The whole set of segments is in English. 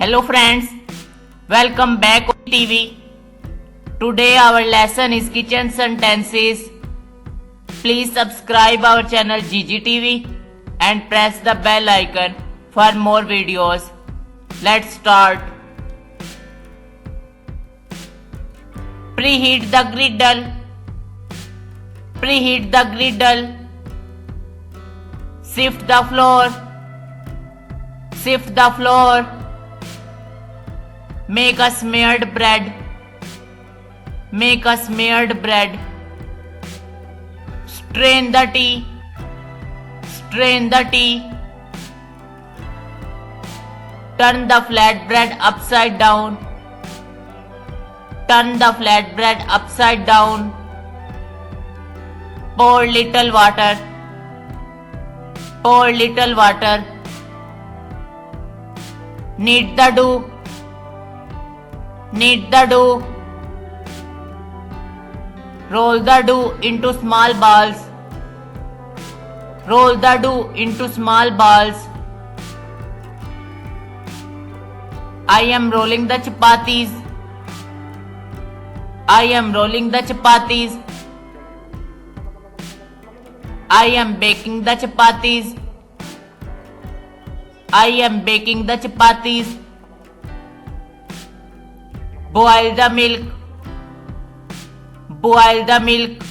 Hello friends, welcome back on TV. Today our lesson is kitchen sentences. Please subscribe our channel GGTV and press the bell icon for more videos. Let's start. Preheat the griddle. Preheat the griddle. Sift the flour. Sift the flour. Make a smeared bread. Make a smeared bread. Strain the tea. Strain the tea. Turn the flatbread upside down. Turn the flatbread upside down. Pour little water. Pour little water. Knead the dough. Knead the dough. Roll the dough into small balls. Roll the dough into small balls. I am rolling the chapatis. I am rolling the chapatis. I am baking the chapatis. I am baking the chapatis. Boil the milk. Boil the milk.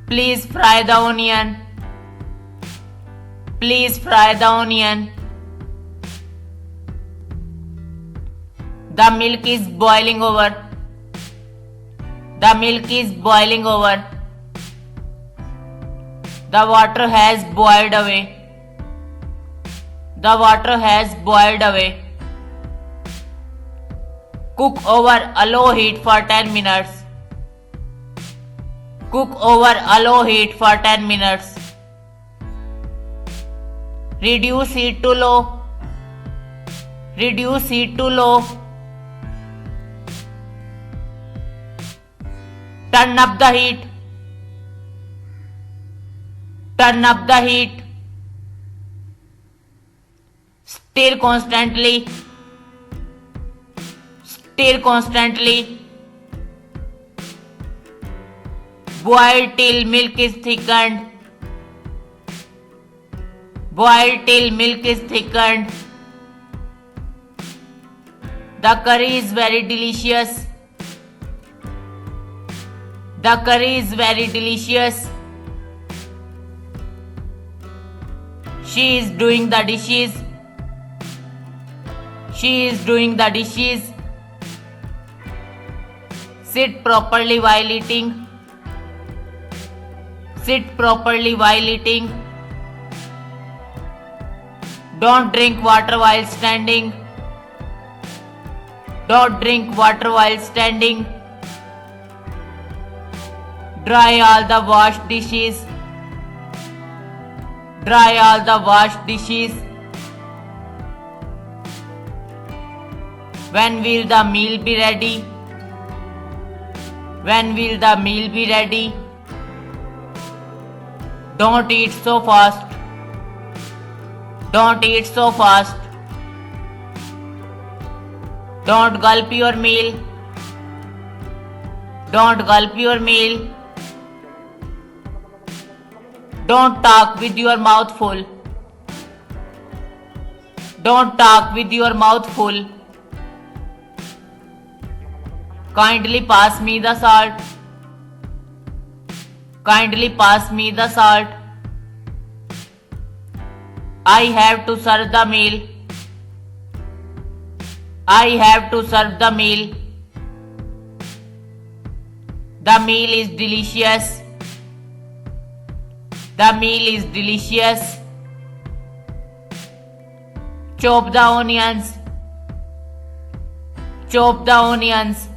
Please fry the onion. Please fry the onion. The milk is boiling over. The milk is boiling over. The water has boiled away. The water has boiled away. Cook over a low heat for 10 minutes. Cook over a low heat for 10 minutes. Reduce heat to low. Reduce heat to low. Turn up the heat. Turn up the heat. Stir constantly. Stir constantly. Boil till milk is thickened. Boil till milk is thickened. The curry is very delicious. The curry is very delicious. She is doing the dishes. She is doing the dishes. Sit properly while eating. Sit properly while eating. Don't drink water while standing. Don't drink water while standing. Dry all the washed dishes. Dry all the washed dishes. When will the meal be ready? When will the meal be ready? Don't eat so fast. Don't eat so fast. Don't gulp your meal. Don't gulp your meal. Don't talk with your mouth full. Don't talk with your mouth full. Kindly pass me the salt. Kindly pass me the salt. I have to serve the meal. I have to serve the meal. The meal is delicious. The meal is delicious. Chop the onions. Chop the onions.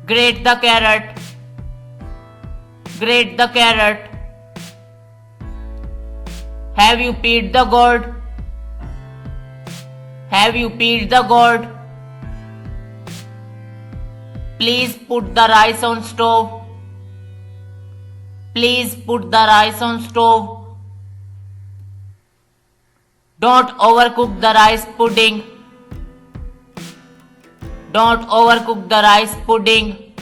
Grate the carrot. Grate the carrot. Have you peeled the gourd? Have you peeled the gourd? Please put the rice on stove. Please put the rice on stove. Don't overcook the rice pudding. Don't overcook the rice pudding.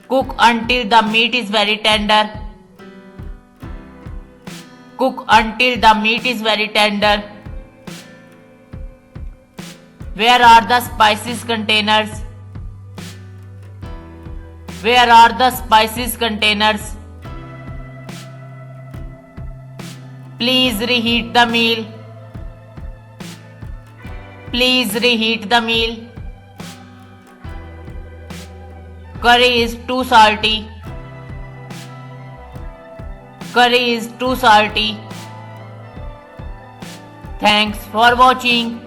Cook until the meat is very tender. Cook until the meat is very tender. Where are the spices containers? Where are the spices containers? Please reheat the meal. Please reheat the meal. Curry is too salty. Curry is too salty. Thanks for watching.